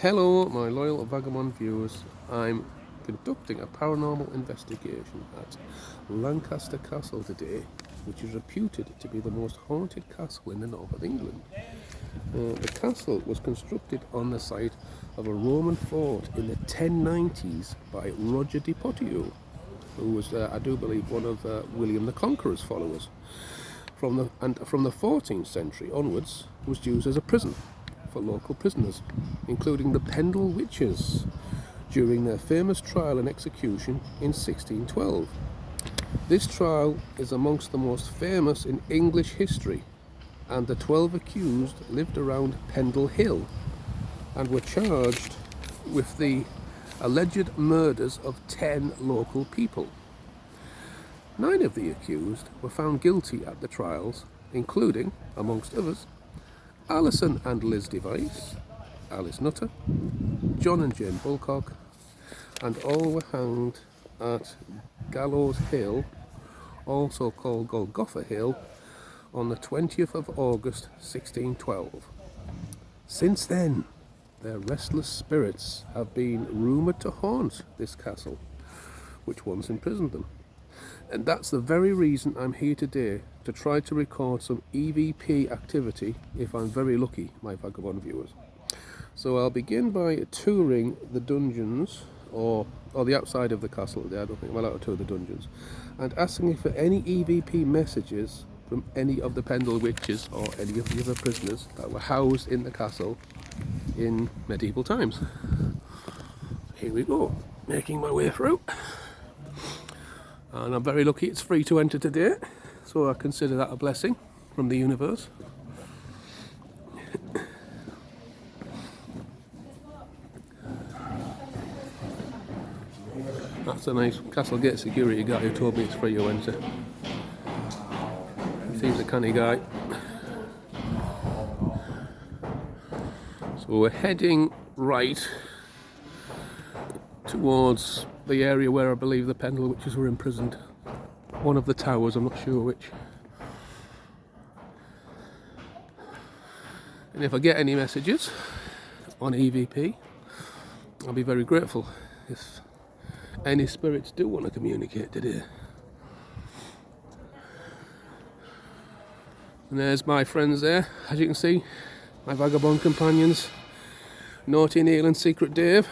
Hello, my loyal Vagabond viewers. I'm conducting a paranormal investigation at Lancaster Castle today, which is reputed to be the most haunted castle in the north of England. The castle was constructed on the site of a Roman fort in the 1090s by Roger de Pottio, who was, I do believe, one of William the Conqueror's followers. From the 14th century onwards, it was used as a prison for local prisoners, including the Pendle Witches, during their famous trial and execution in 1612. This trial is amongst the most famous in English history, and the 12 accused lived around Pendle Hill and were charged with the alleged murders of 10 local people. 9 of the accused were found guilty at the trials, including, amongst others, Alison and Liz Device, Alice Nutter, John and Jane Bulcock, and all were hanged at Gallows Hill, also called Golgotha Hill, on the 20th of August 1612. Since then, their restless spirits have been rumoured to haunt this castle, which once imprisoned them. And that's the very reason I'm here today, to try to record some EVP activity, if I'm very lucky, my Vagabond viewers. So I'll begin by touring the dungeons, or the outside of the castle. I don't think I'm allowed to tour the dungeons, and asking for any EVP messages from any of the Pendle Witches or any of the other prisoners that were housed in the castle in medieval times. Here we go, making my way through. And I'm very lucky it's free to enter today, so I consider that a blessing from the universe. That's a nice Castle Gate security guy who told me it's free to enter. He seems a canny guy. So we're heading right towards the area where I believe the Pendle Witches were imprisoned. One of the towers, I'm not sure which. And if I get any messages on EVP, I'll be very grateful. If any spirits do want to communicate today. And there's my friends there, as you can see, my Vagabond companions, Naughty Neil and Secret Dave,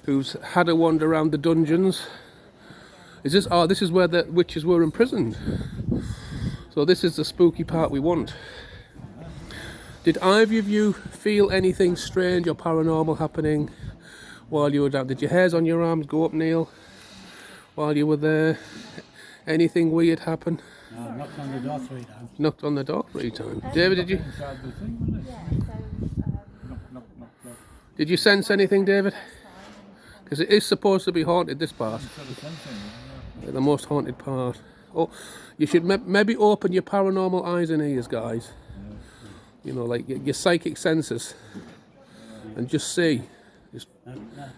who's had a wander around the dungeons. Is this? Oh, this is where the witches were imprisoned. So this is the spooky part we want. Did either of you feel anything strange or paranormal happening while you were down? Did your hairs on your arms go up, Neil, while you were there? Anything weird happen? No, knocked on the door 3 times. Knocked on the door 3 times. David, did you? Inside the thing, wasn't it? Knock. Did you sense anything, David? Because it is supposed to be haunted, this part. The most haunted part. Oh, you should maybe open your paranormal eyes and ears, guys. You know, like your psychic senses, and just see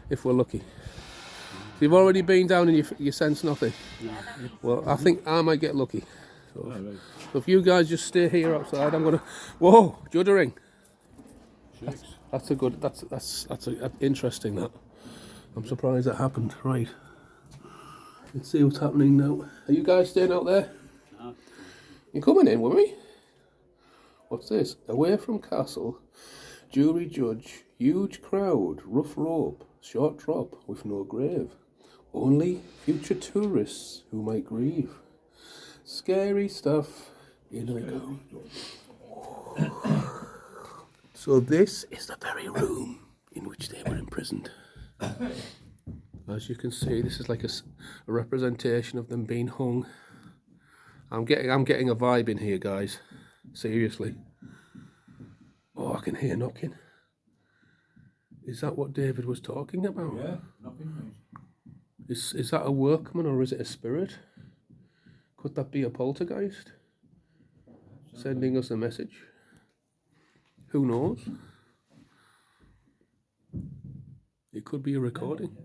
if we're lucky. So you've already been down and you sense nothing. Well, I think I might get lucky. So if you guys just stay here outside, I'm gonna. Whoa, juddering. That's a good. That's interesting. That. I'm surprised that happened. Right. Let's see what's happening now. Are you guys staying out there? No. You coming in with me? What's this? Away from castle, jury judge, huge crowd, rough rope, short drop with no grave. Only future tourists who might grieve. Scary stuff. In I go. So this is the very room in which they were imprisoned. As you can see, this is like a representation of them being hung. I'm getting a vibe in here, guys. Seriously. Oh, I can hear knocking. Is that what David was talking about? Yeah, knocking. Is that a workman or is it a spirit? Could that be a poltergeist sending us a message? Who knows? It could be a recording.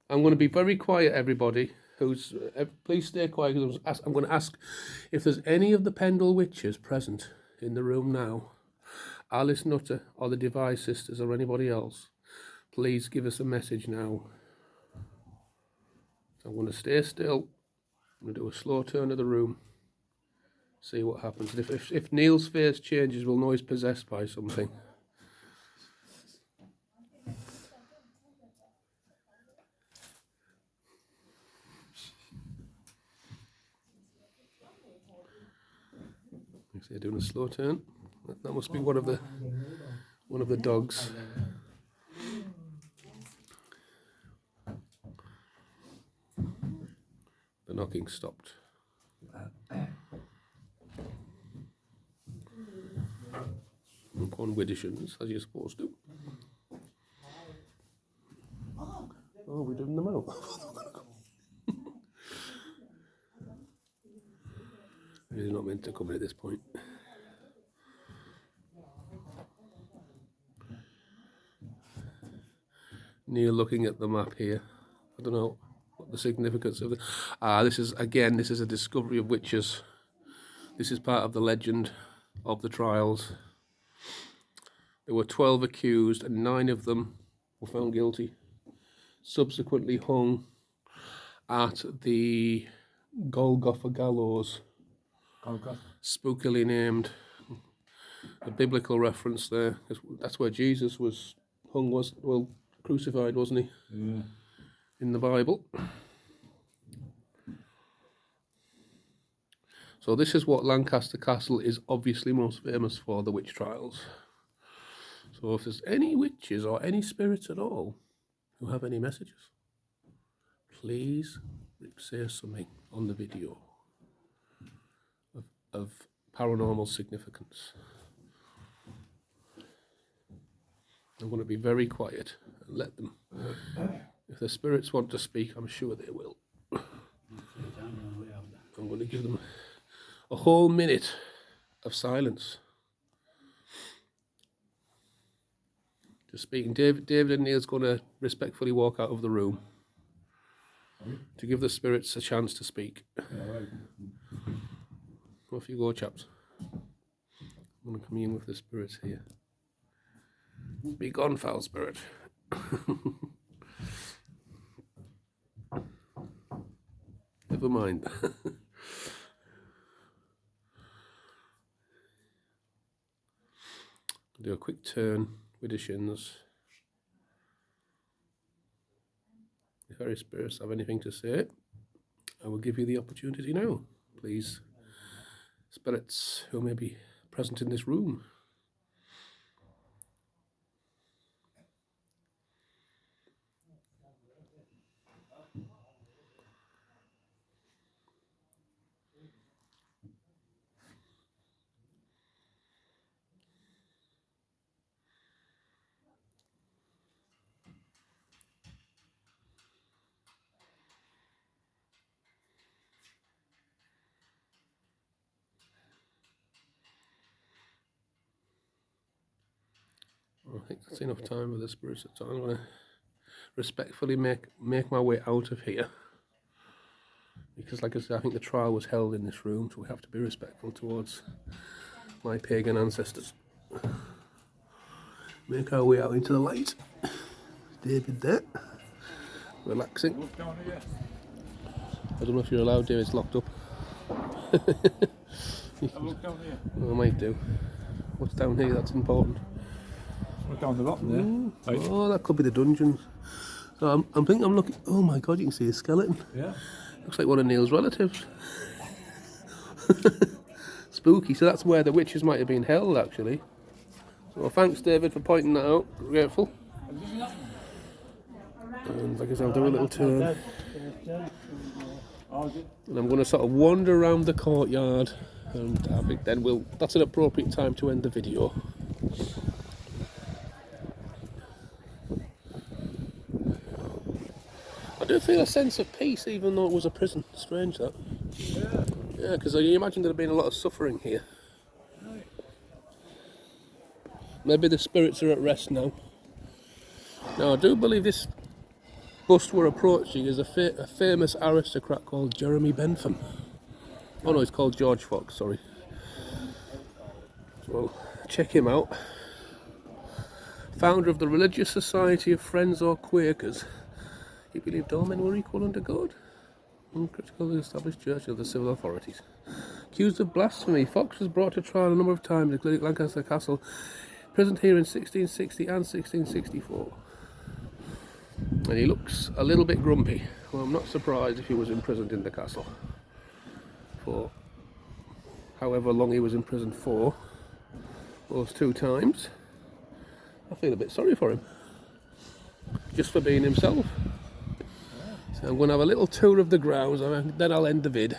I'm going to be very quiet, everybody. Please stay quiet, because I'm going to ask if there's any of the Pendle Witches present in the room now. Alice Nutter or the Device Sisters or anybody else, please give us a message now. So I'm going to stay still. I'm going to do a slow turn of the room. See what happens. And if Neil's face changes, we'll know he's possessed by something. They're doing a slow turn. That must be one of the dogs. The knocking stopped. On Widdershins, as you're supposed to. Oh, we're doing them out. He's not meant to come in at this point. Neil looking at the map here. I don't know what the significance of it. This is a discovery of witches. This is part of the legend of the trials. There were 12 accused and 9 of them were found guilty. Subsequently hung at the Golgotha gallows. Spookily named. A biblical reference there. That's where Jesus was hung, crucified, wasn't he? Yeah. In the Bible. So this is what Lancaster Castle is obviously most famous for, the witch trials. So if there's any witches or any spirits at all who have any messages, please say something on the video of paranormal significance. I'm going to be very quiet and let them. If the spirits want to speak, I'm sure they will. I'm going to give them a whole minute of silence. Just speaking. David and Neil's going to respectfully walk out of the room to give the spirits a chance to speak. Off you go, chaps. I'm going to commune with the spirits here. Be gone, foul spirit. Never mind. Do a quick turn with the shins. If any spirits have anything to say, I will give you the opportunity now. Please, spirits who may be present in this room. I think that's enough time for the spirits. So I'm going to respectfully make my way out of here. Because like I said, I think the trial was held in this room, so we have to be respectful towards my pagan ancestors. Make our way out into the light. David there, relaxing. I don't know if you're allowed, David's locked up. Look down here. I might do. What's down here that's important? Look down the bottom there. Right. Oh, that could be the dungeons. So I'm thinking I'm looking. Oh my god, you can see a skeleton. Yeah. Looks like one of Neil's relatives. Spooky. So that's where the witches might have been held, actually. So thanks, David, for pointing that out. Grateful. And like I said, I'll do a little turn. And I'm going to sort of wander around the courtyard. And I think then that's an appropriate time to end the video. I do feel a sense of peace, even though it was a prison. Strange that. Yeah, because you imagine there'd have been a lot of suffering here. Maybe the spirits are at rest now. Now, I do believe this bust we're approaching is a famous aristocrat called Jeremy Bentham. Oh no, he's called George Fox, sorry. So Well, check him out. Founder of the Religious Society of Friends or Quakers. He believed all men were equal under God. Uncritical of the established church of the civil authorities. Accused of blasphemy, Fox was brought to trial a number of times, including Lancaster Castle, imprisoned here in 1660 and 1664. And he looks a little bit grumpy. Well, I'm not surprised if he was imprisoned in the castle for however long he was imprisoned for, those 2 times. I feel a bit sorry for him, just for being himself. So I'm going to have a little tour of the grounds and then I'll end the vid.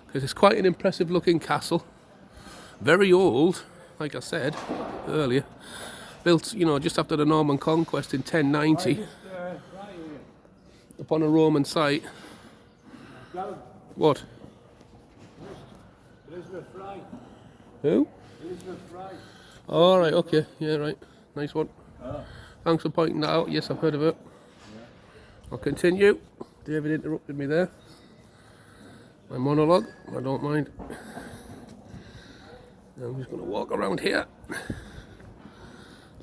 Because it's quite an impressive looking castle. Very old, like I said earlier. Built, you know, just after the Norman conquest in 1090. Upon a Roman site. What? Elizabeth Fry. Who? Elizabeth Fry. All right, okay, yeah, right, nice one. Thanks for pointing that out. Yes, I've heard of it. I'll continue. David interrupted me there. My monologue, I don't mind. I'm just going to walk around here.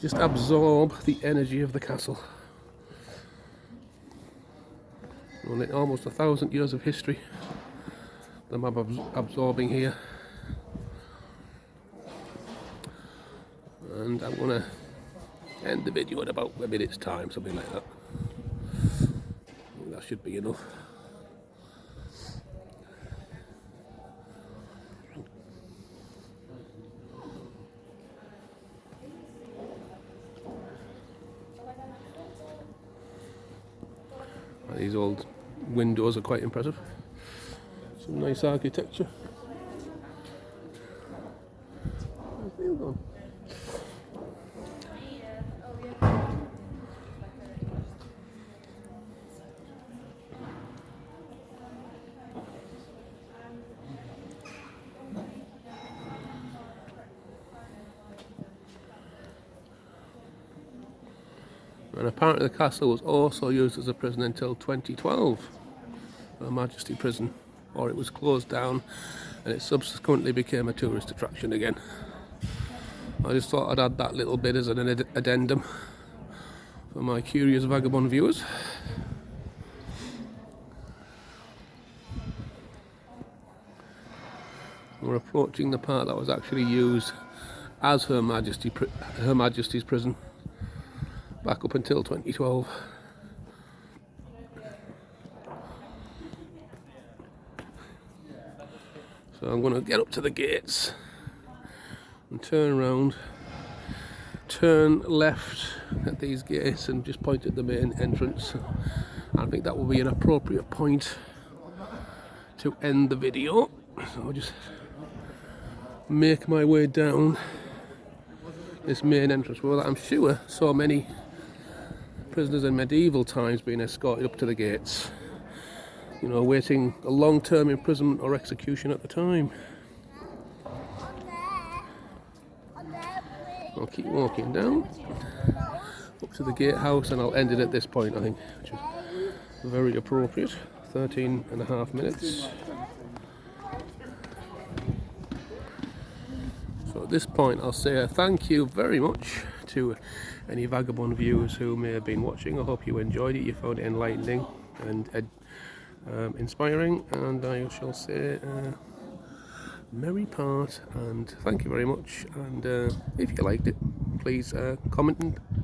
Just absorb the energy of the castle. Only almost 1,000 years of history that I'm absorbing here. And I'm going to end the video in about a minute's time, something like that. That should be enough. These old windows are quite impressive. Some nice architecture. Where's Neil gone? And apparently the castle was also used as a prison until 2012, Her Majesty Prison, or it was closed down and it subsequently became a tourist attraction again. I just thought I'd add that little bit as an addendum for my curious vagabond viewers. We're approaching the part that was actually used as Her Majesty's Prison back up until 2012. So I'm going to get up to the gates and turn around, turn left at these gates and just point at the main entrance. I think that will be an appropriate point to end the video. So I'll just make my way down this main entrance where I'm sure so many prisoners in medieval times being escorted up to the gates, you know, awaiting a long-term imprisonment or execution at the time. I'll keep walking down up to the gatehouse and I'll end it at this point, I think, which is very appropriate. 13.5 minutes. So at this point I'll say a thank you very much to any vagabond viewers who may have been watching. I hope you enjoyed it, you found it enlightening and inspiring, and I shall say merry part and thank you very much. And if you liked it, please comment and